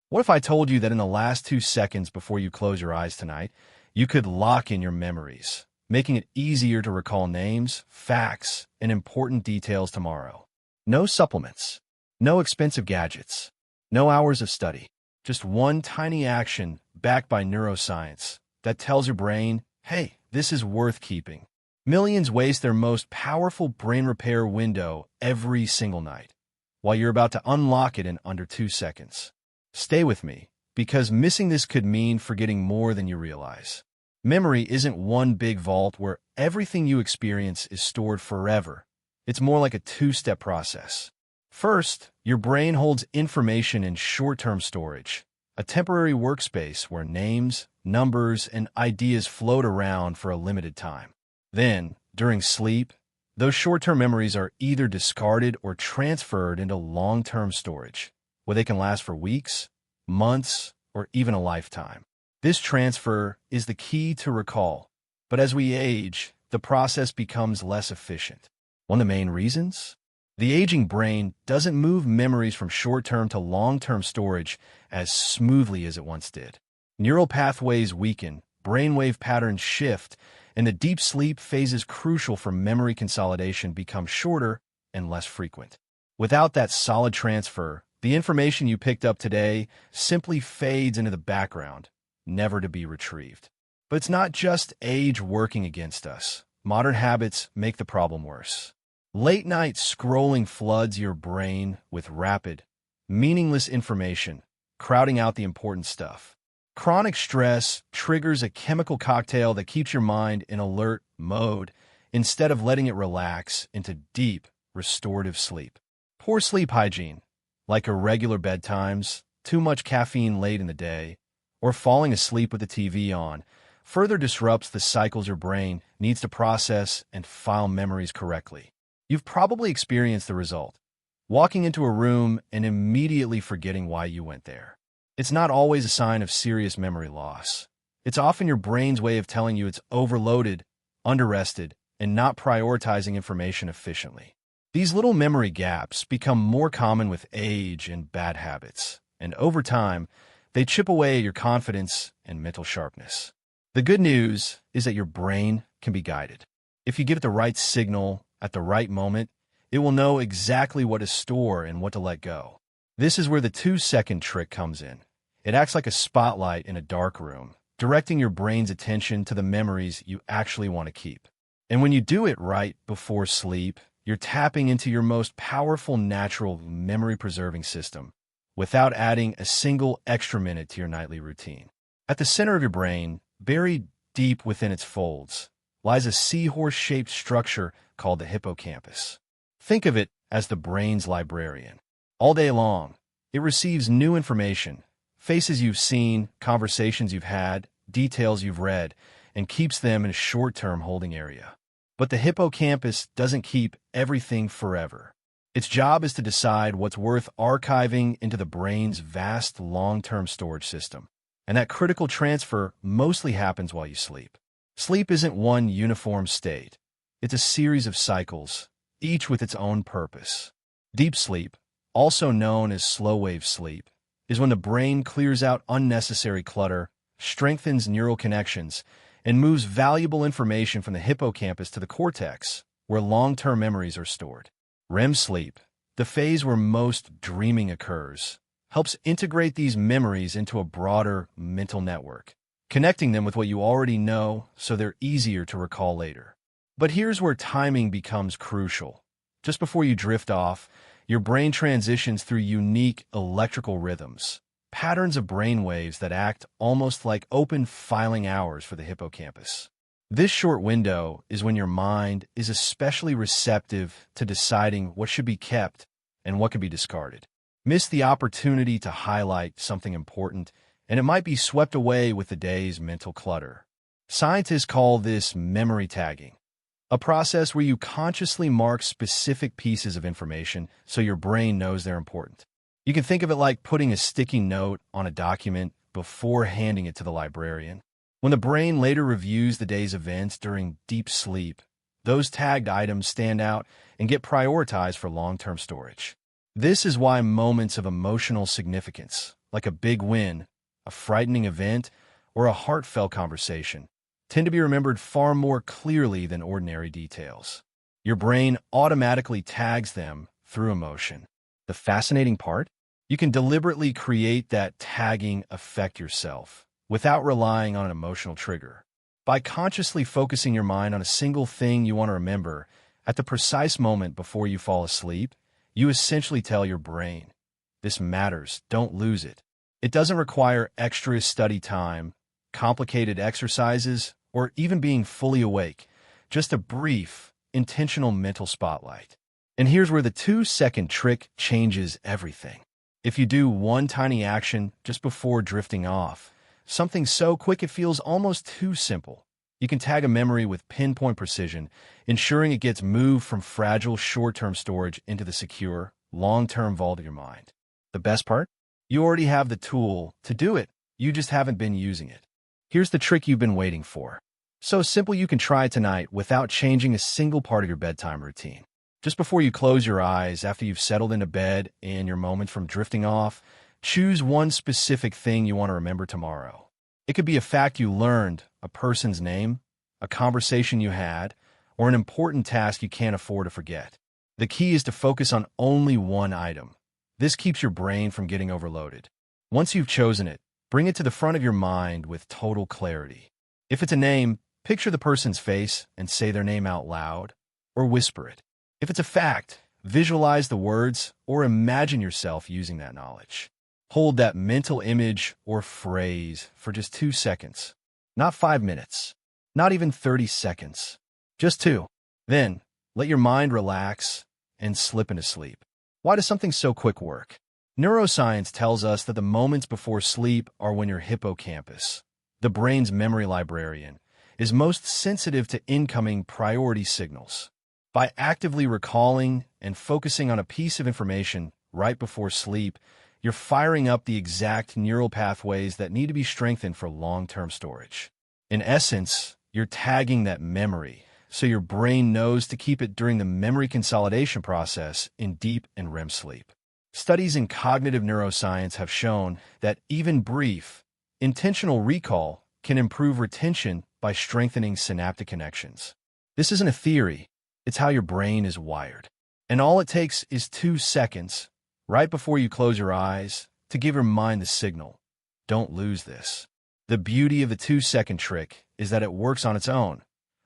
What if I told you that in the last 2 seconds before you close your eyes tonight, you could lock in your memories, making it easier to recall names, facts, and important details tomorrow? No supplements, no expensive gadgets, no hours of study, just one tiny action backed by neuroscience that tells your brain, hey, this is worth keeping. Millions waste their most powerful brain repair window every single night, while you're about to unlock it in under 2 seconds. Stay with me, because missing this could mean forgetting more than you realize. Memory isn't one big vault where everything you experience is stored forever. It's more like a two-step process. First, your brain holds information in short-term storage, a temporary workspace where names, numbers, and ideas float around for a limited time. Then, during sleep, those short-term memories are either discarded or transferred into long-term storage, where they can last for weeks, months, or even a lifetime. This transfer is the key to recall, but as we age, the process becomes less efficient. One of the main reasons? The aging brain doesn't move memories from short-term to long-term storage as smoothly as it once did. Neural pathways weaken, brainwave patterns shift, and the deep sleep phases crucial for memory consolidation become shorter and less frequent. Without that solid transfer, the information you picked up today simply fades into the background, never to be retrieved. But it's not just age working against us. Modern habits make the problem worse. Late-night scrolling floods your brain with rapid, meaningless information, crowding out the important stuff. Chronic stress triggers a chemical cocktail that keeps your mind in alert mode instead of letting it relax into deep, restorative sleep. Poor sleep hygiene, like irregular bedtimes, too much caffeine late in the day, or falling asleep with the TV on, further disrupts the cycles your brain needs to process and file memories correctly. You've probably experienced the result: walking into a room and immediately forgetting why you went there. It's not always a sign of serious memory loss. It's often your brain's way of telling you it's overloaded, underrested, and not prioritizing information efficiently. These little memory gaps become more common with age and bad habits, and over time, they chip away at your confidence and mental sharpness. The good news is that your brain can be guided. If you give it the right signal at the right moment, it will know exactly what to store and what to let go. This is where the 2-second trick comes in. It acts like a spotlight in a dark room, directing your brain's attention to the memories you actually want to keep. And when you do it right before sleep, you're tapping into your most powerful natural memory-preserving system without adding a single extra minute to your nightly routine. At the center of your brain, buried deep within its folds, lies a seahorse-shaped structure called the hippocampus. Think of it as the brain's librarian. All day long, it receives new information, faces you've seen, conversations you've had, details you've read, and keeps them in a short-term holding area. But the hippocampus doesn't keep everything forever. Its job is to decide what's worth archiving into the brain's vast long-term storage system. And that critical transfer mostly happens while you sleep. Sleep isn't one uniform state. It's a series of cycles, each with its own purpose. Deep sleep, also known as slow-wave sleep, is when the brain clears out unnecessary clutter, strengthens neural connections, and moves valuable information from the hippocampus to the cortex, where long-term memories are stored. REM sleep, the phase where most dreaming occurs, helps integrate these memories into a broader mental network, connecting them with what you already know so they're easier to recall later. But here's where timing becomes crucial. Just before you drift off, your brain transitions through unique electrical rhythms, patterns of brain waves that act almost like open filing hours for the hippocampus. This short window is when your mind is especially receptive to deciding what should be kept and what can be discarded. Miss the opportunity to highlight something important, and it might be swept away with the day's mental clutter. Scientists call this memory tagging, a process where you consciously mark specific pieces of information so your brain knows they're important. You can think of it like putting a sticky note on a document before handing it to the librarian. When the brain later reviews the day's events during deep sleep, those tagged items stand out and get prioritized for long-term storage. This is why moments of emotional significance, like a big win, a frightening event, or a heartfelt conversation, tend to be remembered far more clearly than ordinary details. Your brain automatically tags them through emotion. The fascinating part? You can deliberately create that tagging effect yourself without relying on an emotional trigger. By consciously focusing your mind on a single thing you want to remember at the precise moment before you fall asleep, you essentially tell your brain, "This matters, don't lose it." It doesn't require extra study time, complicated exercises, or even being fully awake, just a brief, intentional mental spotlight. And here's where the 2-second trick changes everything. If you do one tiny action just before drifting off, something so quick it feels almost too simple, you can tag a memory with pinpoint precision, ensuring it gets moved from fragile short-term storage into the secure, long-term vault of your mind. The best part? You already have the tool to do it. You just haven't been using it. Here's the trick you've been waiting for. So simple you can try it tonight without changing a single part of your bedtime routine. Just before you close your eyes, after you've settled into bed and your moment from drifting off, choose one specific thing you want to remember tomorrow. It could be a fact you learned, a person's name, a conversation you had, or an important task you can't afford to forget. The key is to focus on only one item. This keeps your brain from getting overloaded. Once you've chosen it, bring it to the front of your mind with total clarity. If it's a name, picture the person's face and say their name out loud, or whisper it. If it's a fact, visualize the words or imagine yourself using that knowledge. Hold that mental image or phrase for just 2 seconds. Not 5 minutes. Not even 30 seconds. Just 2. Then, let your mind relax and slip into sleep. Why does something so quick work? Neuroscience tells us that the moments before sleep are when your hippocampus, the brain's memory librarian, is most sensitive to incoming priority signals. By actively recalling and focusing on a piece of information right before sleep, you're firing up the exact neural pathways that need to be strengthened for long-term storage. In essence, you're tagging that memory so your brain knows to keep it during the memory consolidation process in deep and REM sleep. Studies in cognitive neuroscience have shown that even brief, intentional recall can improve retention by strengthening synaptic connections. This isn't a theory. It's how your brain is wired. And all it takes is 2 seconds, right before you close your eyes, to give your mind the signal. Don't lose this. The beauty of the 2-second trick is that it works on its own.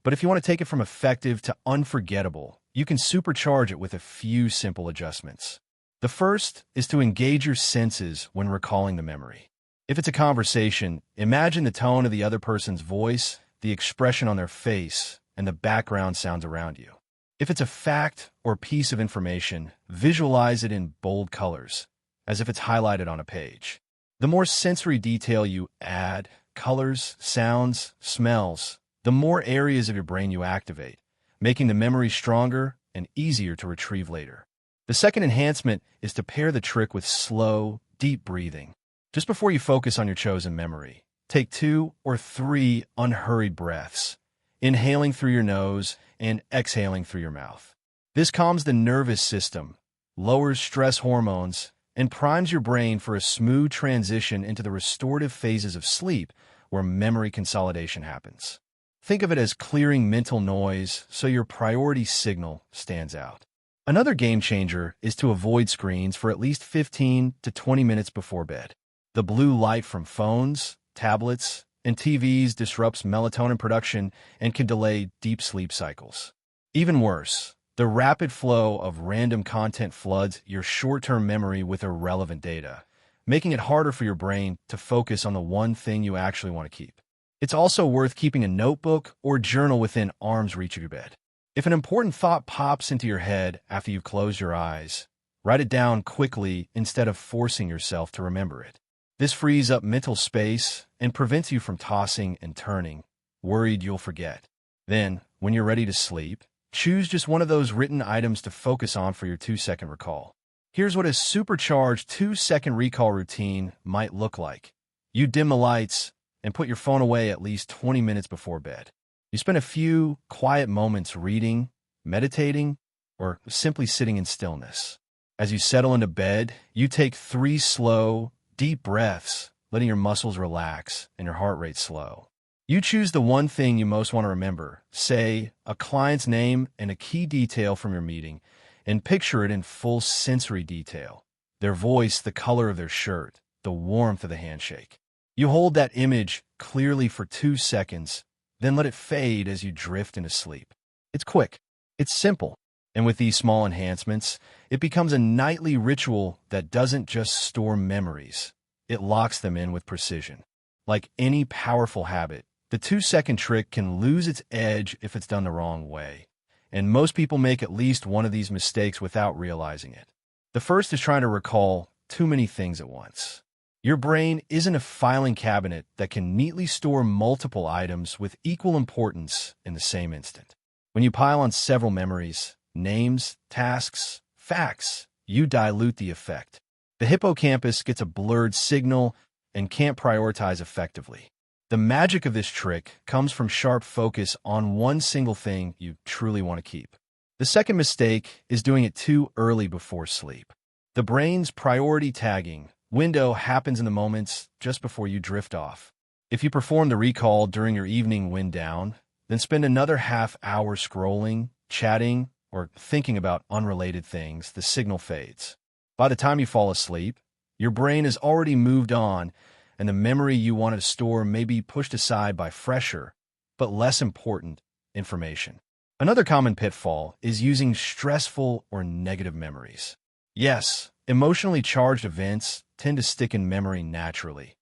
But if you want to take it from effective to unforgettable, you can supercharge it with a few simple adjustments. The first is to engage your senses when recalling the memory. If it's a conversation, imagine the tone of the other person's voice, the expression on their face, and the background sounds around you. If it's a fact or piece of information, visualize it in bold colors, as if it's highlighted on a page. The more sensory detail you add, colors, sounds, smells, the more areas of your brain you activate, making the memory stronger and easier to retrieve later. The second enhancement is to pair the trick with slow, deep breathing. Just before you focus on your chosen memory, take 2 or 3 unhurried breaths, inhaling through your nose and exhaling through your mouth. This calms the nervous system, lowers stress hormones, and primes your brain for a smooth transition into the restorative phases of sleep where memory consolidation happens. Think of it as clearing mental noise so your priority signal stands out. Another game changer is to avoid screens for at least 15 to 20 minutes before bed. The blue light from phones, tablets, and TVs disrupts melatonin production and can delay deep sleep cycles. Even worse, the rapid flow of random content floods your short-term memory with irrelevant data, making it harder for your brain to focus on the one thing you actually want to keep. It's also worth keeping a notebook or journal within arm's reach of your bed. If an important thought pops into your head after you've closed your eyes, write it down quickly instead of forcing yourself to remember it. This frees up mental space and prevents you from tossing and turning, worried you'll forget. Then, when you're ready to sleep, choose just one of those written items to focus on for your 2-second recall. Here's what a supercharged 2-second recall routine might look like. You dim the lights and put your phone away at least 20 minutes before bed. You spend a few quiet moments reading, meditating, or simply sitting in stillness. As you settle into bed, you take 3 slow, deep breaths, letting your muscles relax and your heart rate slow. You choose the one thing you most want to remember, say a client's name and a key detail from your meeting, and picture it in full sensory detail. Their voice, the color of their shirt, the warmth of the handshake. You hold that image clearly for 2 seconds, then let it fade as you drift into sleep. It's quick. It's simple. And with these small enhancements, it becomes a nightly ritual that doesn't just store memories. It locks them in with precision. Like any powerful habit, the 2-second trick can lose its edge if it's done the wrong way. And most people make at least one of these mistakes without realizing it. The first is trying to recall too many things at once. Your brain isn't a filing cabinet that can neatly store multiple items with equal importance in the same instant. When you pile on several memories, names, tasks, facts, you dilute the effect. The hippocampus gets a blurred signal and can't prioritize effectively. The magic of this trick comes from sharp focus on one single thing you truly want to keep. The second mistake is doing it too early before sleep. The brain's priority tagging window happens in the moments just before you drift off. If you perform the recall during your evening wind down, then spend another half hour scrolling, chatting, or thinking about unrelated things, the signal fades. By the time you fall asleep, your brain has already moved on, and the memory you wanted to store may be pushed aside by fresher, but less important, information. Another common pitfall is using stressful or negative memories. Yes, emotionally charged events tend to stick in memory naturally,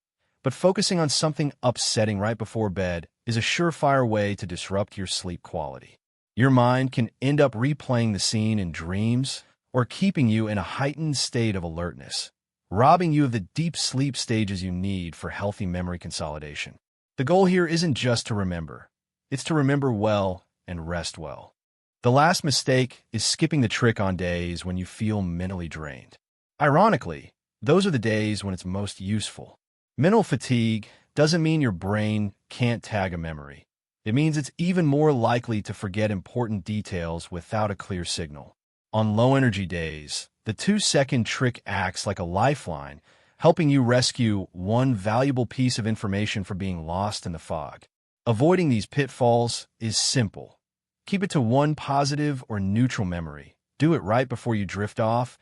but focusing on something upsetting right before bed is a surefire way to disrupt your sleep quality. Your mind can end up replaying the scene in dreams or keeping you in a heightened state of alertness, robbing you of the deep sleep stages you need for healthy memory consolidation. The goal here isn't just to remember, it's to remember well and rest well. The last mistake is skipping the trick on days when you feel mentally drained. Ironically, those are the days when it's most useful. Mental fatigue doesn't mean your brain can't tag a memory. It means it's even more likely to forget important details without a clear signal. On low-energy days, the 2-second trick acts like a lifeline, helping you rescue one valuable piece of information from being lost in the fog. Avoiding these pitfalls is simple. Keep it to one positive or neutral memory. Do it right before you drift off,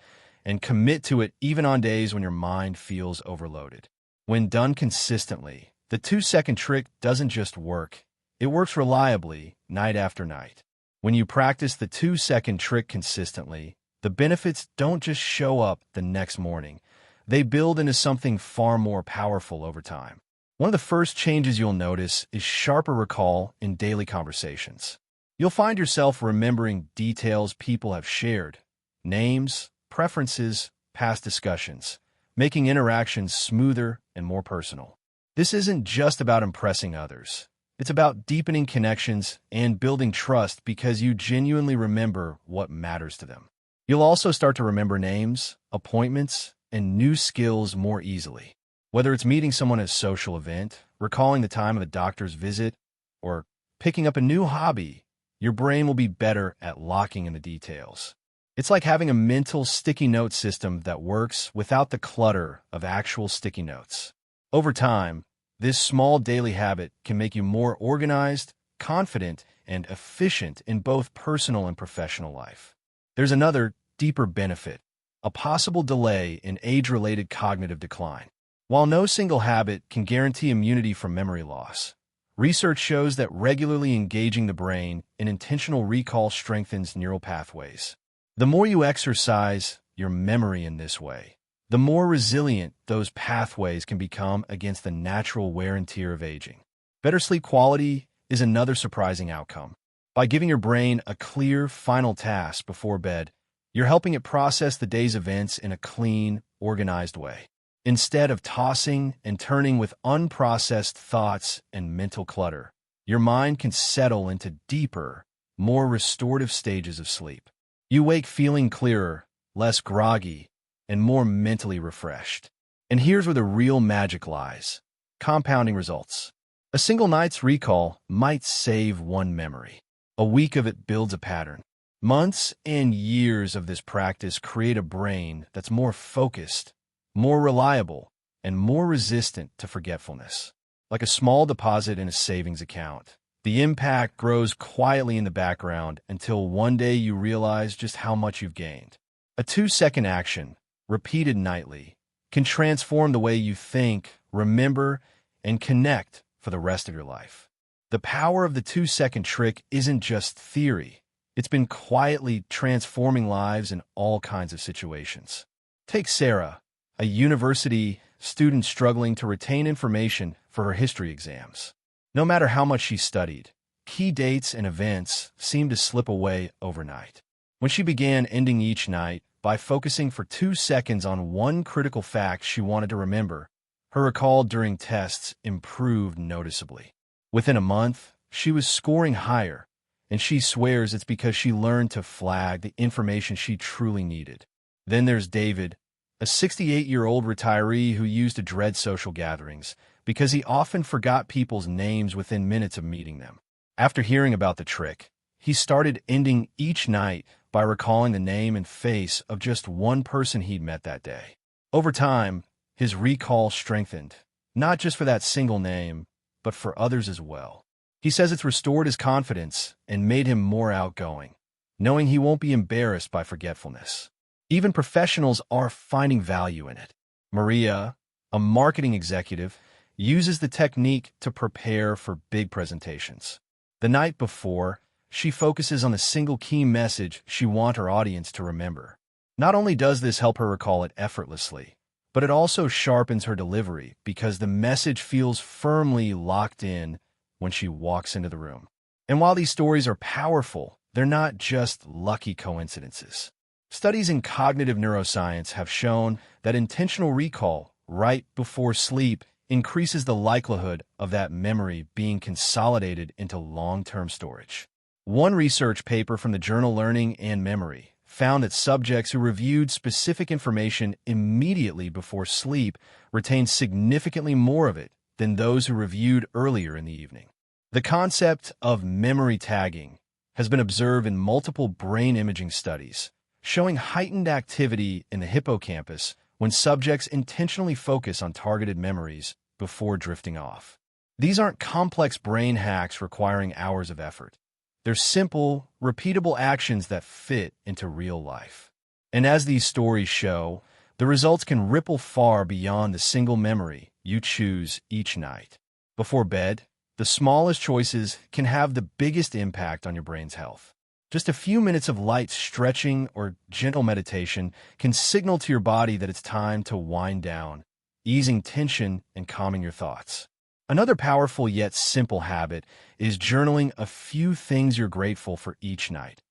and commit to it even on days when your mind feels overloaded. When done consistently, the 2-second trick doesn't just work. It works reliably, night after night. When you practice the 2-second trick consistently, the benefits don't just show up the next morning. They build into something far more powerful over time. One of the first changes you'll notice is sharper recall in daily conversations. You'll find yourself remembering details people have shared, names, preferences, past discussions, making interactions smoother and more personal. This isn't just about impressing others. It's about deepening connections and building trust because you genuinely remember what matters to them. You'll also start to remember names, appointments, and new skills more easily. Whether it's meeting someone at a social event, recalling the time of a doctor's visit, or picking up a new hobby, your brain will be better at locking in the details. It's like having a mental sticky note system that works without the clutter of actual sticky notes. Over time, this small daily habit can make you more organized, confident, and efficient in both personal and professional life. There's another, deeper benefit, a possible delay in age-related cognitive decline. While no single habit can guarantee immunity from memory loss, research shows that regularly engaging the brain in intentional recall strengthens neural pathways. The more you exercise your memory in this way, the more resilient those pathways can become against the natural wear and tear of aging. Better sleep quality is another surprising outcome. By giving your brain a clear, final task before bed, you're helping it process the day's events in a clean, organized way. Instead of tossing and turning with unprocessed thoughts and mental clutter, your mind can settle into deeper, more restorative stages of sleep. You wake feeling clearer, less groggy, and more mentally refreshed. And here's where the real magic lies: compounding results. A single night's recall might save one memory. A week of it builds a pattern. Months and years of this practice create a brain that's more focused, more reliable, and more resistant to forgetfulness. Like a small deposit in a savings account, the impact grows quietly in the background until one day you realize just how much you've gained. A 2-second action, repeated nightly, can transform the way you think, remember, and connect for the rest of your life. The power of the 2-second trick isn't just theory. It's been quietly transforming lives in all kinds of situations. Take Sarah, a university student struggling to retain information for her history exams. No matter how much she studied, key dates and events seemed to slip away overnight. When she began ending each night by focusing for 2 seconds on one critical fact she wanted to remember, her recall during tests improved noticeably. Within a month, she was scoring higher, and she swears it's because she learned to flag the information she truly needed. Then there's David, a 68-year-old retiree who used to dread social gatherings because he often forgot people's names within minutes of meeting them. After hearing about the trick, he started ending each night by recalling the name and face of just one person he'd met that day. Over time, his recall strengthened, not just for that single name, but for others as well. He says it's restored his confidence and made him more outgoing, knowing he won't be embarrassed by forgetfulness. Even professionals are finding value in it. Maria, a marketing executive, uses the technique to prepare for big presentations. The night before, she focuses on a single key message she wants her audience to remember. Not only does this help her recall it effortlessly, but it also sharpens her delivery because the message feels firmly locked in when she walks into the room. And while these stories are powerful, they're not just lucky coincidences. Studies in cognitive neuroscience have shown that intentional recall right before sleep increases the likelihood of that memory being consolidated into long-term storage. One research paper from the journal Learning and Memory found that subjects who reviewed specific information immediately before sleep retained significantly more of it than those who reviewed earlier in the evening. The concept of memory tagging has been observed in multiple brain imaging studies, showing heightened activity in the hippocampus when subjects intentionally focus on targeted memories before drifting off. These aren't complex brain hacks requiring hours of effort. They're simple, repeatable actions that fit into real life. And as these stories show, the results can ripple far beyond the single memory you choose each night. Before bed, the smallest choices can have the biggest impact on your brain's health. Just a few minutes of light stretching or gentle meditation can signal to your body that it's time to wind down, easing tension and calming your thoughts. Another powerful yet simple habit is journaling a few things you're grateful for each night.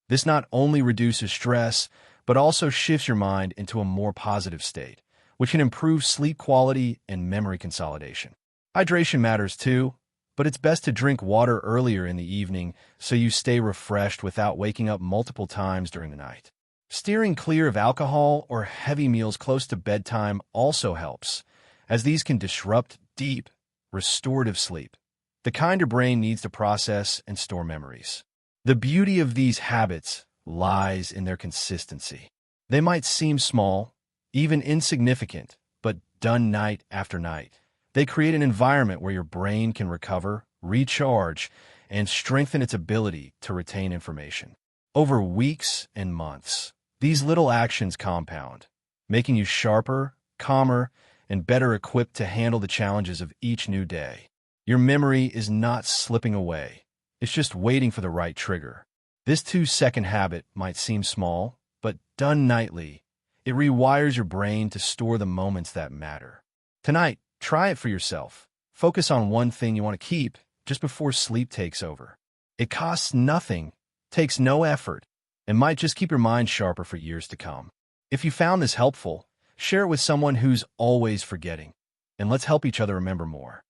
This not only reduces stress, but also shifts your mind into a more positive state, which can improve sleep quality and memory consolidation. Hydration matters too, but it's best to drink water earlier in the evening so you stay refreshed without waking up multiple times during the night. Steering clear of alcohol or heavy meals close to bedtime also helps, as these can disrupt deep, restorative sleep, the kind your brain needs to process and store memories. The beauty of these habits lies in their consistency. They might seem small, even insignificant, but done night after night, they create an environment where your brain can recover, recharge, and strengthen its ability to retain information. Over weeks and months, these little actions compound, making you sharper, calmer, and better equipped to handle the challenges of each new day. Your memory is not slipping away. It's just waiting for the right trigger. This 2-second habit might seem small, but done nightly, it rewires your brain to store the moments that matter. Tonight, try it for yourself. Focus on one thing you want to keep just before sleep takes over. It costs nothing, takes no effort, and might just keep your mind sharper for years to come. If you found this helpful, share it with someone who's always forgetting, and let's help each other remember more.